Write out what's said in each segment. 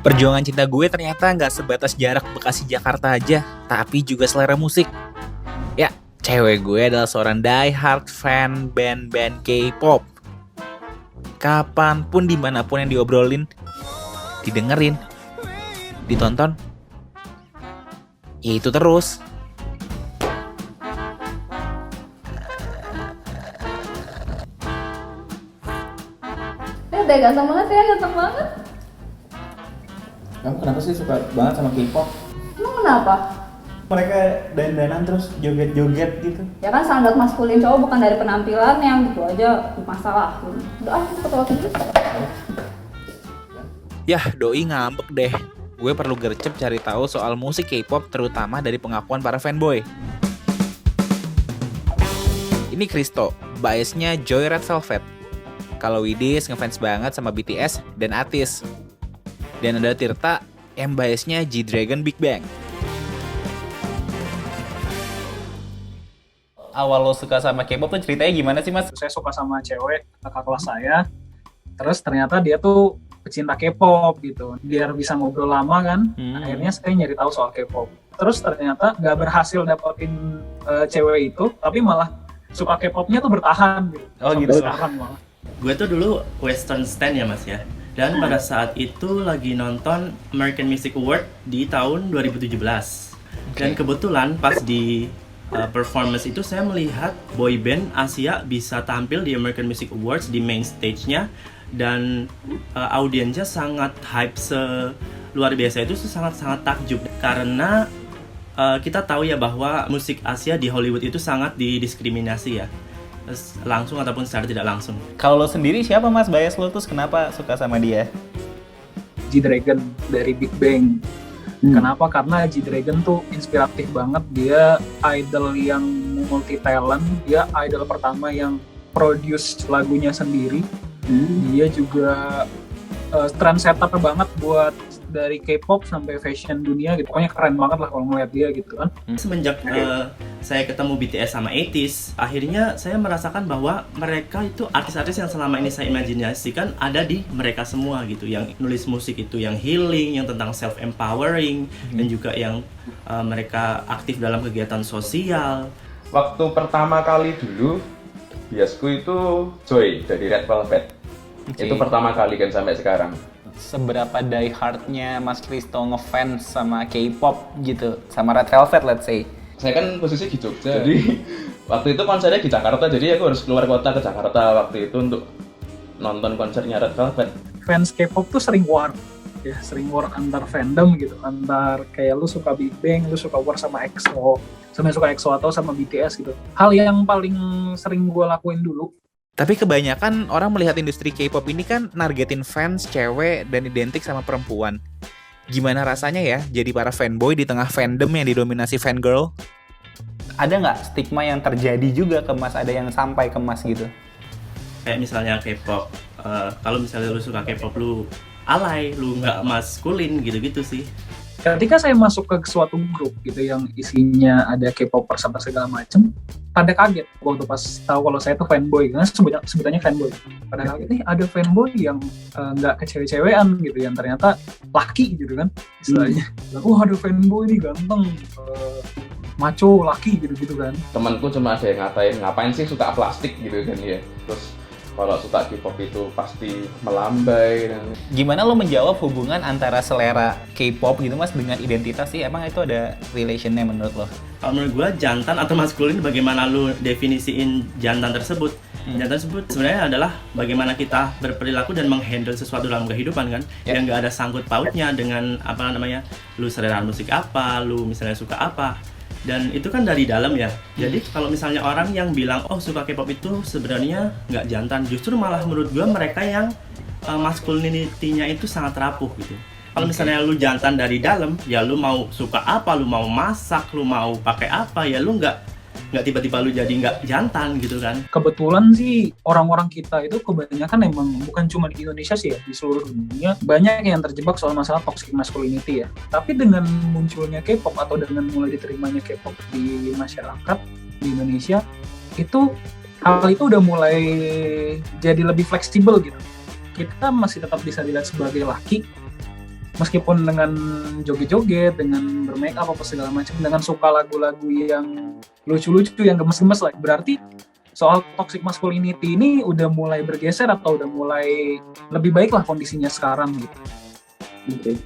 Perjuangan cinta gue ternyata nggak sebatas jarak Bekasi Jakarta aja, tapi juga selera musik. Ya, cewek gue adalah seorang die-hard fan band-band K-pop. Kapanpun, dimanapun yang diobrolin, didengerin, ditonton, ya itu terus. Udah ganteng banget ya, ganteng banget. Kamu kenapa sih suka banget sama K-pop? Emang kenapa? Mereka dandanan terus joget-joget gitu. Ya kan standar maskulin cowok bukan dari penampilan yang gitu aja masalah. Udah ketua gitu. Yah, doi ngambek deh. Gue perlu gercep cari tahu soal musik K-pop, terutama dari pengakuan para fanboy. Ini Kristo, biasnya Joy Red Velvet. Kalau Widis ngefans banget sama BTS dan Atis. Dan ada Tirta yang biasnya G-Dragon Big Bang. Awal lo suka sama K-pop tuh ceritanya gimana sih, Mas? Saya suka sama cewek kakak kelas saya, terus ternyata dia tuh pecinta K-pop gitu. Biar bisa ngobrol lama kan, akhirnya saya nyari tahu soal K-pop. Terus ternyata nggak berhasil dapetin cewek itu, tapi malah suka K-popnya tuh bertahan gitu. Oh, sampai gitu. sekarang malah. Gue tuh dulu Western Stan ya mas ya. Dan pada saat itu lagi nonton American Music Award di tahun 2017. Dan kebetulan pas di performance itu saya melihat boy band Asia bisa tampil di American Music Awards di main stage-nya. Dan audiensnya sangat hype luar biasa, itu sangat-sangat takjub. Karena kita tahu ya bahwa musik Asia di Hollywood itu sangat didiskriminasi ya, langsung ataupun secara tidak langsung. Kalau lo sendiri siapa, Mas, bias lo terus kenapa suka sama dia? G-Dragon dari Big Bang. Kenapa? Karena G-Dragon tuh inspiratif banget. Dia idol yang multi talent. Dia idol pertama yang produce lagunya sendiri. Dia juga trendsetter banget buat dari K-pop sampai fashion dunia gitu. Pokoknya keren banget lah kalau ngeliat dia gitu kan. Semenjak saya ketemu BTS sama ATEEZ, akhirnya saya merasakan bahwa mereka itu artis-artis yang selama ini saya imajinasikan ada di mereka semua gitu. Yang nulis musik itu yang healing, yang tentang self-empowering, dan juga yang mereka aktif dalam kegiatan sosial. Waktu pertama kali dulu, biasku itu Joy dari Red Velvet. Okay. Itu pertama kali kan sampai sekarang. Seberapa die hard-nya Mas Kristo ngefans sama K-pop gitu, sama Red Velvet let's say? Saya kan posisi di Jogja, jadi waktu itu konsernya di Jakarta, jadi aku harus keluar kota ke Jakarta waktu itu untuk nonton konsernya Red Velvet. Fans K-pop tuh sering war, ya sering war antar fandom gitu, antar kayak lu suka Big Bang, lu suka war sama EXO, sama suka EXO atau sama BTS gitu. Hal yang paling sering gue lakuin dulu. Tapi kebanyakan orang melihat industri K-pop ini kan nargetin fans cewek dan identik sama perempuan. Gimana rasanya ya jadi para fanboy di tengah fandom yang didominasi fangirl? Ada nggak stigma yang terjadi juga ke Mas? Ada yang sampai ke Mas gitu? Kayak misalnya K-pop, kalau misalnya lu suka K-pop lu alay, lu nggak maskulin gitu-gitu sih. Ketika saya masuk ke suatu grup gitu yang isinya ada K-popers sampai segala macem, pada kaget waktu pas tahu kalau saya tuh fanboy, karena sebutannya fanboy. Pada kaget nih ada fanboy yang nggak kecewe-cewean gitu, yang ternyata laki gitu kan istilahnya. Wah ada fanboy nih ganteng, maco, laki gitu-gitu kan. Temanku cuma ada yang ngatain, ngapain sih suka plastik gitu kan ya. Terus kalau suka K-pop itu pasti melambai. Gimana lo menjawab hubungan antara selera K-pop gitu Mas dengan identitas sih? Emang itu ada relationnya menurut lo? Kalau menurut gue jantan atau maskulin, bagaimana lu definisiin jantan tersebut? Jantan tersebut sebenarnya adalah bagaimana kita berperilaku dan menghandle sesuatu dalam kehidupan kan, yang nggak ada sangkut pautnya dengan apa namanya, lu selera musik apa, lu misalnya suka apa. Dan itu kan dari dalam ya. Jadi kalau misalnya orang yang bilang oh suka K-pop itu sebenarnya nggak jantan, justru malah menurut gue mereka yang masculinity-nya itu sangat rapuh gitu. Kalau misalnya lu jantan dari dalam, ya lu mau suka apa, lu mau masak, lu mau pakai apa, ya lu nggak tiba-tiba lu jadi nggak jantan gitu kan. Kebetulan sih orang-orang kita itu kebanyakan emang bukan cuma di Indonesia sih ya, di seluruh dunia banyak yang terjebak soal masalah toxic masculinity ya. Tapi dengan munculnya K-pop atau dengan mulai diterimanya K-pop di masyarakat di Indonesia, itu hal itu udah mulai jadi lebih fleksibel gitu. Kita masih tetap bisa dilihat sebagai laki, meskipun dengan joget-joget, dengan bermake up apa segala macam, dengan suka lagu-lagu yang lucu-lucu, yang gemes-gemes lah, berarti soal toxic masculinity ini udah mulai bergeser atau udah mulai lebih baik lah kondisinya sekarang gitu.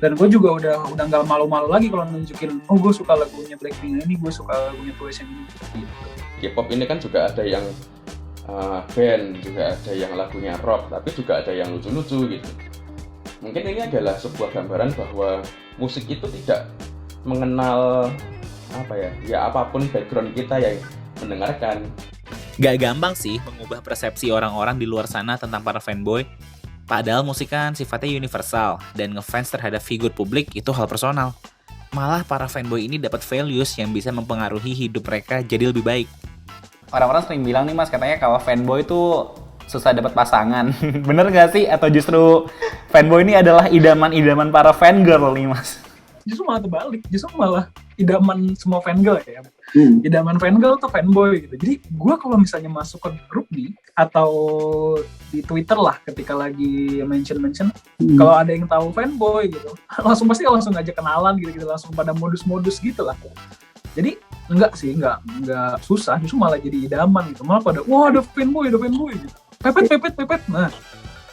Dan gue juga udah nggak malu-malu lagi kalau nunjukin, oh gue suka lagunya Blackpink ini, gue suka lagunya 2SM ini gitu. K-pop ini kan juga ada yang band, juga ada yang lagunya rock, tapi juga ada yang lucu-lucu gitu. Mungkin ini adalah sebuah gambaran bahwa musik itu tidak mengenal apapun background kita yang mendengarkan. Gak gampang sih mengubah persepsi orang-orang di luar sana tentang para fanboy. Padahal musik kan sifatnya universal, dan ngefans terhadap figur publik itu hal personal. Malah para fanboy ini dapat values yang bisa mempengaruhi hidup mereka jadi lebih baik. Orang-orang sering bilang nih mas, katanya kalau fanboy tuh susah dapat pasangan. Bener gak sih? Atau justru fanboy ini adalah idaman-idaman para fangirl nih mas? Justru malah terbalik, justru malah idaman semua fangirl ya. Idaman fangirl tuh fanboy gitu. Jadi gue kalau misalnya masuk ke grup nih, atau di Twitter lah ketika lagi mention kalau ada yang tahu fanboy gitu, langsung ngajak kenalan gitu, langsung pada modus-modus gitu lah. Jadi enggak susah, justru malah jadi idaman gitu. Malah pada wah ada fanboy gitu. Pepet. Nah,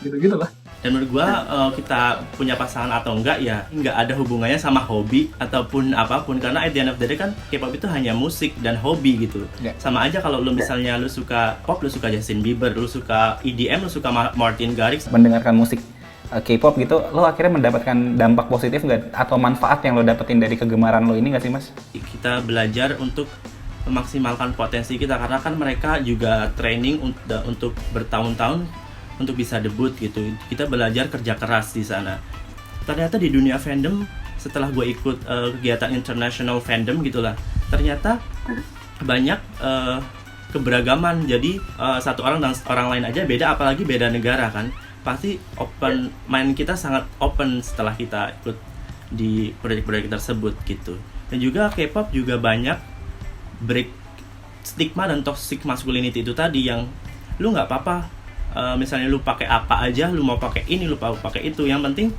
gitu lah. Dan menurut gua kita punya pasangan atau enggak ya enggak ada hubungannya sama hobi ataupun apapun, karena at the end of the day kan K-pop itu hanya musik dan hobi gitu. Sama aja kalau lu misalnya lu suka pop, lu suka Justin Bieber, lu suka EDM, lu suka Martin Garrix, mendengarkan musik K-pop gitu, lo akhirnya mendapatkan dampak positif nggak? Atau manfaat yang lo dapetin dari kegemaran lo ini nggak sih mas? kita belajar untuk memaksimalkan potensi kita, karena kan mereka juga training untuk bertahun-tahun untuk bisa debut gitu. Kita belajar kerja keras di sana. Ternyata di dunia fandom, setelah gue ikut kegiatan international fandom gitulah, ternyata banyak keberagaman. Jadi satu orang dan orang lain aja beda, apalagi beda negara kan. Pasti open mind kita sangat open setelah kita ikut di proyek-proyek tersebut gitu. Dan juga K-pop juga banyak break stigma dan toxic masculinity itu tadi, yang lu nggak apa-apa misalnya lu pakai apa aja, lu mau pakai ini, lu mau pakai itu, yang penting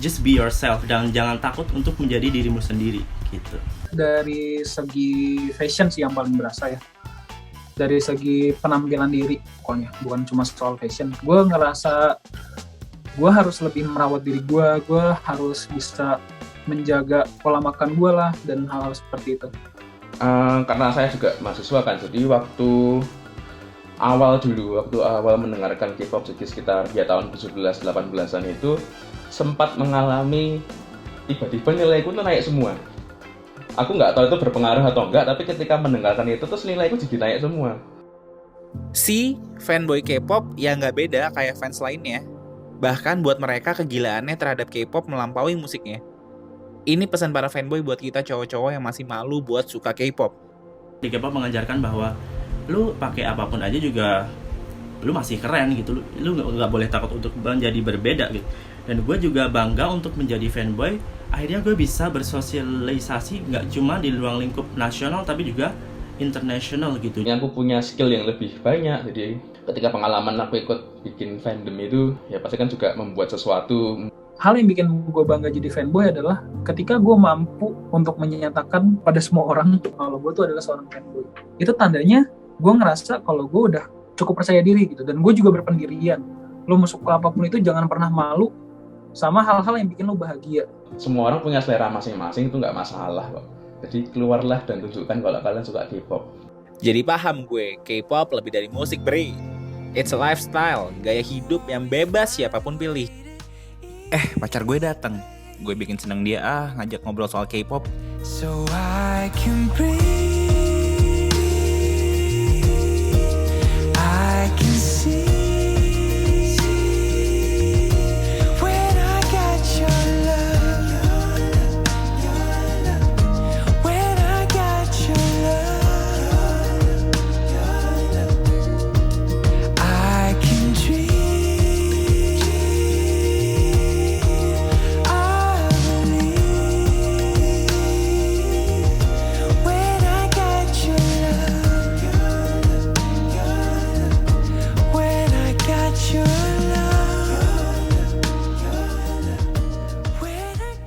just be yourself dan jangan takut untuk menjadi dirimu sendiri gitu. Dari segi fashion sih yang paling berasa ya, dari segi penampilan diri pokoknya, bukan cuma soal fashion. Gue ngerasa gue harus lebih merawat diri gue harus bisa menjaga pola makan gue lah dan hal-hal seperti itu. Karena saya juga mahasiswa kan, jadi waktu awal mendengarkan K-pop sekitar ya tahun 17-18an itu sempat mengalami tiba-tiba nilaiku tuh naik semua. Aku nggak tahu itu berpengaruh atau enggak, tapi ketika mendengarkan itu terus nilaiku jadi naik semua. Si fanboy K-pop ya nggak beda kayak fans lainnya. Bahkan buat mereka kegilaannya terhadap K-pop melampaui musiknya. Ini pesan para fanboy buat kita cowok-cowok yang masih malu buat suka K-pop. Di K-pop mengajarkan bahwa lu pakai apapun aja juga lu masih keren gitu, lu nggak boleh takut untuk menjadi berbeda gitu. Dan gue juga bangga untuk menjadi fanboy. Akhirnya gue bisa bersosialisasi nggak cuma di ruang lingkup nasional tapi juga internasional gitu. Aku punya skill yang lebih banyak, jadi ketika pengalaman aku ikut bikin fandom itu ya pasti kan juga membuat sesuatu. Hal yang bikin gue bangga jadi fanboy adalah ketika gue mampu untuk menyatakan pada semua orang kalau gue tuh adalah seorang fanboy. Itu tandanya gue ngerasa kalau gue udah cukup percaya diri gitu, dan gue juga berpendirian. Lo mau suka apapun itu jangan pernah malu sama hal-hal yang bikin lo bahagia. Semua orang punya selera masing-masing, itu nggak masalah kok. Jadi keluarlah dan tunjukkan kalau kalian suka K-pop. Jadi paham gue, K-pop lebih dari musik bre. It's a lifestyle, gaya hidup yang bebas siapapun pilih. Pacar gue datang. Gue bikin seneng dia ngajak ngobrol soal K-pop. So I can breathe.